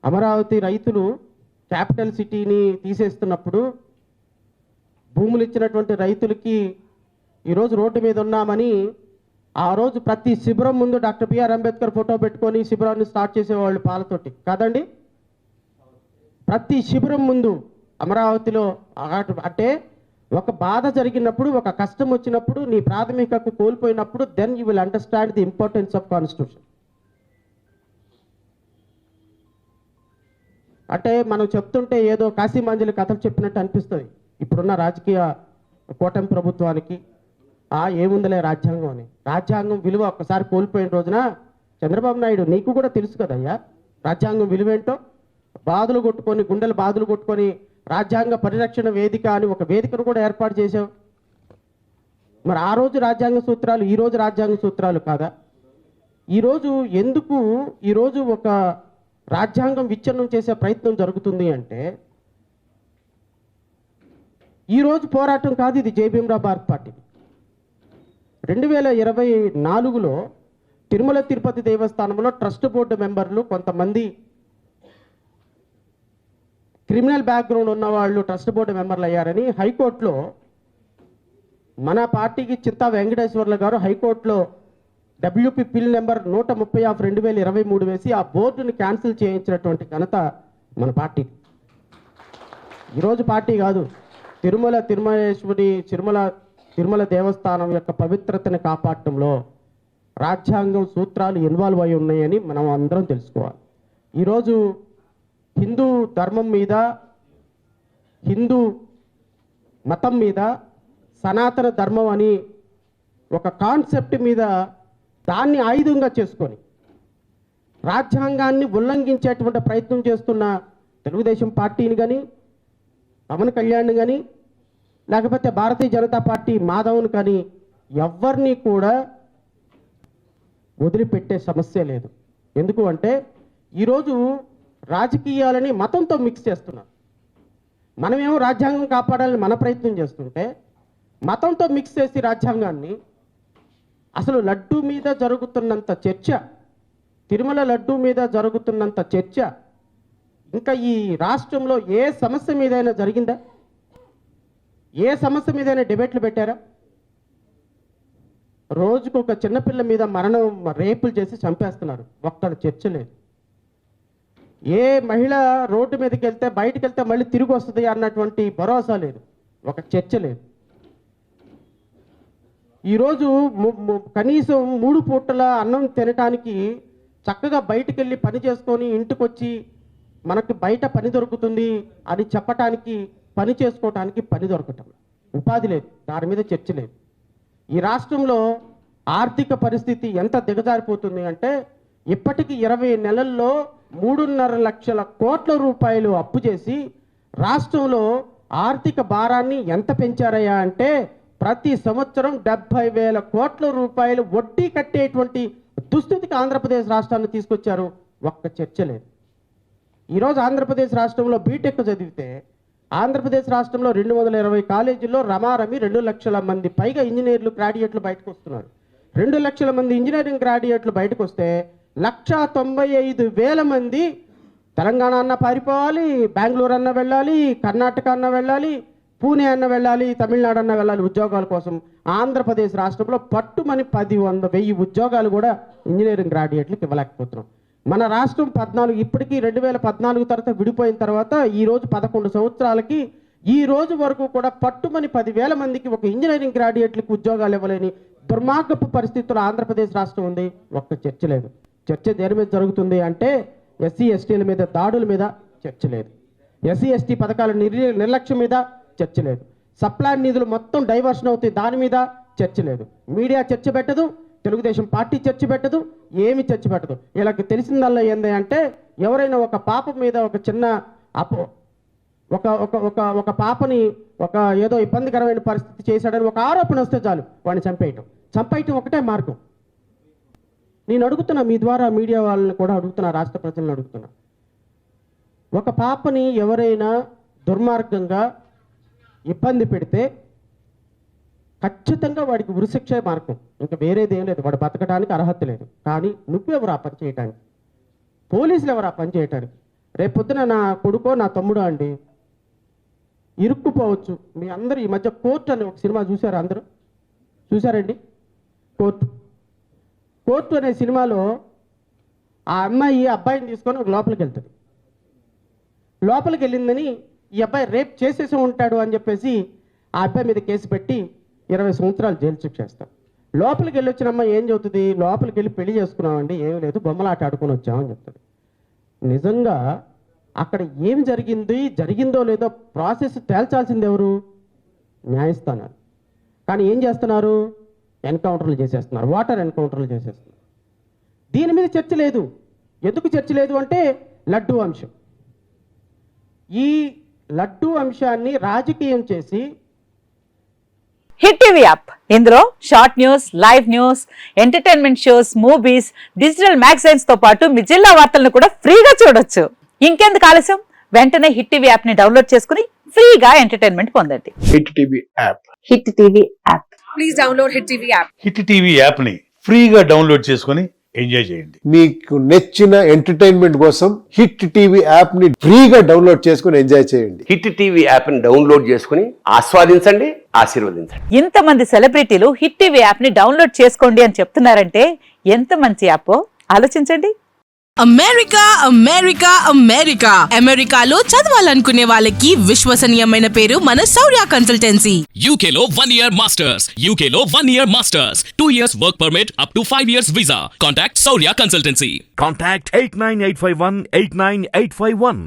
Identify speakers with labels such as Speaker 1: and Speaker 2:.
Speaker 1: అమరావతి రైతులు క్యాపిటల్ సిటీని తీసేస్తున్నప్పుడు భూములు ఇచ్చినటువంటి రైతులకి ఈరోజు రోడ్డు మీద ఉన్నామని ఆ రోజు ప్రతి శిబిరం ముందు డాక్టర్ బిఆర్ అంబేద్కర్ ఫోటో పెట్టుకొని శిబిరాన్ని స్టార్ట్ చేసేవాళ్ళు పాలతోటి కాదండి. ప్రతి శిబిరం ముందు అమరావతిలో అంటే ఒక బాధ జరిగినప్పుడు, ఒక కష్టం వచ్చినప్పుడు, నీ ప్రాథమిక హక్కు కోల్పోయినప్పుడు then you will understand the importance of constitution. అంటే మనం చెప్తుంటే ఏదో కాశీమంజలి కథలు చెప్పినట్టు అనిపిస్తుంది ఇప్పుడున్న రాజకీయ కూటమి ప్రభుత్వానికి. ఏముందలే రాజ్యాంగం అని. రాజ్యాంగం విలువ ఒక్కసారి కోల్పోయిన రోజున చంద్రబాబు నాయుడు నీకు కూడా తెలుసు కదయ్యా రాజ్యాంగం విలువేంటో. బాధలు కొట్టుకొని, గుండెలు బాధలు కొట్టుకొని రాజ్యాంగ పరిరక్షణ వేదిక అని ఒక వేదికను కూడా ఏర్పాటు చేశావు. మరి ఆ రోజు రాజ్యాంగ సూత్రాలు ఈ రోజు రాజ్యాంగ సూత్రాలు కాదా? ఈరోజు ఎందుకు ఈరోజు ఒక రాజ్యాంగం విచ్ఛిన్నం చేసే ప్రయత్నం జరుగుతుంది అంటే, ఈరోజు పోరాటం కాదు ఇది జై భీమ్రావ్ భారత్ పార్టీ. 2024లో తిరుమల తిరుపతి దేవస్థానంలో ట్రస్ట్ బోర్డు మెంబర్లు కొంతమంది క్రిమినల్ బ్యాక్గ్రౌండ్ ఉన్న వాళ్ళు ట్రస్ట్ బోర్డు మెంబర్లు అయ్యారని హైకోర్టులో మన పార్టీకి చింతా వెంకటేశ్వర్లు గారు హైకోర్టులో WP పిల్ నెంబర్ 130/2023 వేసి ఆ బోర్డుని క్యాన్సిల్ చేయించినటువంటి ఘనత మన పార్టీ. ఈరోజు పార్టీ కాదు, తిరుమల దేవస్థానం యొక్క పవిత్రతను కాపాడటంలో రాజ్యాంగం సూత్రాలు ఇన్వాల్వ్ అయి ఉన్నాయని మనం అందరం తెలుసుకోవాలి. ఈరోజు హిందూ ధర్మం మీద, హిందూ మతం మీద, సనాతన ధర్మం అని ఒక కాన్సెప్ట్ మీద దాన్ని ఆయుధంగా చేసుకొని రాజ్యాంగాన్ని ఉల్లంఘించేటువంటి ప్రయత్నం చేస్తున్న తెలుగుదేశం పార్టీని కానీ, పవన్ కళ్యాణ్ కానీ, లేకపోతే భారతీయ జనతా పార్టీ మాధవ్ను కానీ ఎవరిని కూడా వదిలిపెట్టే సమస్య లేదు. ఎందుకు అంటే ఈరోజు రాజకీయాలని మతంతో మిక్స్ చేస్తున్నారు. మనమేమో రాజ్యాంగం కాపాడాలని మన ప్రయత్నం చేస్తుంటే మతంతో మిక్స్ చేసి రాజ్యాంగాన్ని, అసలు లడ్డూ మీద జరుగుతున్నంత చర్చ, తిరుమల లడ్డూ మీద జరుగుతున్నంత చర్చ ఇంకా ఈ రాష్ట్రంలో ఏ సమస్య మీదైనా జరిగిందా? ఏ సమస్య మీదైనా డిబేట్లు పెట్టారా? రోజుకు ఒక చిన్నపిల్ల మీద రేపులు చేసి చంపేస్తున్నారు, ఒక్కడ చర్చ లేదు. ఏ మహిళ రోడ్డు మీదకి వెళ్తే బయటకు వెళ్తే మళ్ళీ తిరిగి వస్తుంది అన్నటువంటి భరోసా లేదు, ఒక చర్చ లేదు. ఈరోజు కనీసం 3 పూటల అన్నం తినటానికి చక్కగా బయటికి వెళ్ళి పని చేసుకొని ఇంటికి వచ్చి మనకు బయట పని దొరుకుతుంది అని చెప్పటానికి, పని చేసుకోవటానికి పని దొరకటం, ఉపాధి లేదు, దాని మీద చర్చ లేదు. ఈ రాష్ట్రంలో ఆర్థిక పరిస్థితి ఎంత దిగజారిపోతుంది అంటే ఇప్పటికి 20 నెలల్లో 3.5 లక్షల కోట్ల రూపాయలు అప్పు చేసి రాష్ట్రంలో ఆర్థిక భారాన్ని ఎంత పెంచారయ్యా అంటే ప్రతి సంవత్సరం 70,000 కోట్ల రూపాయలు వడ్డీ కట్టేటువంటి దుస్థితికి ఆంధ్రప్రదేశ్ రాష్ట్రాన్ని తీసుకొచ్చారు, ఒక్క చర్చ లేదు. ఈరోజు ఆంధ్రప్రదేశ్ రాష్ట్రంలో బీటెక్ చదివితే ఆంధ్రప్రదేశ్ రాష్ట్రంలో 220 కాలేజీల్లో రమారమి 2 లక్షల మంది పైగా ఇంజనీర్లు గ్రాడ్యుయేట్లు బయటకు వస్తున్నారు. 2 లక్షల మంది ఇంజనీరింగ్ గ్రాడ్యుయేట్లు బయటకు వస్తే 195,000 మంది తెలంగాణ అన్న పారిపోవాలి, బెంగళూరు అన్న వెళ్ళాలి, కర్ణాటక అన్న వెళ్ళాలి, పూణే అన్న వెళ్ళాలి, తమిళనాడు అన్న వెళ్ళాలి ఉద్యోగాల కోసం. ఆంధ్రప్రదేశ్ రాష్ట్రంలో పట్టుమని 10,000 ఉద్యోగాలు కూడా ఇంజనీరింగ్ గ్రాడ్యుయేట్లకు ఇవ్వలేకపోతున్నాం. మన రాష్ట్రం 14 ఇప్పటికీ 2014 తర్వాత విడిపోయిన తర్వాత ఈరోజు 11 సంవత్సరాలకి ఈ రోజు వరకు కూడా పట్టుమని 10,000 మందికి ఒక ఇంజనీరింగ్ గ్రాడ్యుయేట్లకు ఉద్యోగాలు ఇవ్వలేని దుర్మార్గపు పరిస్థితుల్లో ఆంధ్రప్రదేశ్ రాష్ట్రం ఉంది, ఒక్క చర్చ లేదు. చర్చ దేని మీద జరుగుతుంది అంటే ఎస్సీ ఎస్టీల మీద దాడుల మీద చర్చ లేదు, ఎస్సీ ఎస్టీ పథకాల నిర్లక్ష్యం మీద చర్చ లేదు, సప్లాన్ నిధులు మొత్తం డైవర్షన్ అవుతాయి దాని మీద చర్చ లేదు. మీడియా చర్చ పెట్టదు, తెలుగుదేశం పార్టీ చర్చ పెట్టదు, ఏమి చర్చ పెట్టదు. వీళ్ళకి తెలిసిందల్లా ఏంది అంటే ఎవరైనా ఒక పాప మీద ఒక చిన్న ఒక పాపని ఒక ఏదో ఇబ్బందికరమైన పరిస్థితి చేశాడని ఒక ఆరోపణ వస్తే చాలు వాడిని చంపేయటం ఒకటే మార్గం. నేను అడుగుతున్నా, మీ ద్వారా మీడియా వాళ్ళని కూడా అడుగుతున్నా, రాష్ట్ర ప్రజలను అడుగుతున్నా, ఒక పాపని ఎవరైనా దుర్మార్గంగా ఇబ్బంది పెడితే ఖచ్చితంగా వాడికి ఉరిశిక్షే మార్గం, ఇంకా వేరేది ఏం లేదు. వాడు బతకడానికి అర్హత లేదు. కానీ నువ్వెవరు ఆ పని చేయటానికి? పోలీసులు ఎవరు ఆ పని చేయటానికి? రేపొద్దున నా కొడుకో నా తమ్ముడో అండి ఇరుక్కుపోవచ్చు. మీ అందరూ ఈ మధ్య కోర్టు అనే ఒక సినిమా చూసారా? అందరూ చూసారండి? కోర్టు అనే సినిమాలో ఆ అమ్మాయి అబ్బాయిని తీసుకొని ఒక లోపలికి వెళ్తుంది. లోపలికి వెళ్ళిందని ఈ అబ్బాయి రేప్ చేసేసి ఉంటాడు అని చెప్పేసి ఆ అబ్బాయి మీద కేసు పెట్టి 20 సంవత్సరాలు జైలు శిక్ష చేస్తాం. లోపలికి వెళ్ళి వచ్చిన అమ్మాయి ఏం చెబుతుంది? లోపలికి వెళ్ళి పెళ్లి చేసుకున్నామండి, ఏమీ లేదు, బొమ్మలాట ఆడుకొని వచ్చామని చెప్తుంది. నిజంగా అక్కడ ఏం జరిగిందో లేదో ప్రాసెస్ తేల్చాల్సింది ఎవరు? న్యాయస్థానాలు. కానీ ఏం చేస్తున్నారు? ఎన్కౌంటర్లు చేసేస్తున్నారు, వాటర్ ఎన్కౌంటర్లు చేసేస్తున్నారు. దీని మీద చర్చ లేదు. ఎందుకు చర్చ లేదు అంటే లడ్డూ అంశం. ఈ లడ్డూ అంశాన్ని రాజకీయం చేసి
Speaker 2: హిట్ టీవీ యాప్, ఇందులో short news, live news, entertainment shows, movies, digital magazines తో పాటు మీ జిల్లా వార్తలను కూడా ఫ్రీగా చూడొచ్చు. ఇంకెందుకు ఆలస్యం? వెంటనే హిట్ టీవీ యాప్ ని డౌన్లోడ్ చేసుకుని ఫ్రీగా ఎంటర్టైన్మెంట్ పొందండి.
Speaker 3: Hit TV app.
Speaker 2: Hit TV app. Please download hit TV app.
Speaker 4: Hit TV app ని ఫ్రీగా డౌన్లోడ్ చేసుకుని ఎంజాయ్ చేయండి.
Speaker 3: మీకు నచ్చిన ఎంటర్టైన్మెంట్ కోసం హిట్ టీవీ యాప్ ని ఫ్రీగా డౌన్లోడ్ చేసుకుని ఎంజాయ్ చేయండి.
Speaker 5: హిట్ టీవీ యాప్ ని డౌన్లోడ్ చేసుకుని ఆస్వాదించండి, ఆశీర్వదించండి.
Speaker 2: ఇంతమంది సెలబ్రిటీలు హిట్ టీవీ యాప్ ని డౌన్లోడ్ చేసుకోండి అని చెప్తున్నారంటే ఎంత మంచి యాప్ ఆలోచించండి.
Speaker 6: అమెరికాలో చదవాలనుకునే వాళ్ళకి విశ్వసనీయమైన పేరు మన శౌర్య కన్సల్టెన్సీ.
Speaker 7: UK లో 1 year masters, UK లో 1 year masters, 2 years work permit up to 5 years visa. Contact Saurya Consultancy.
Speaker 8: Contact 89851 89851.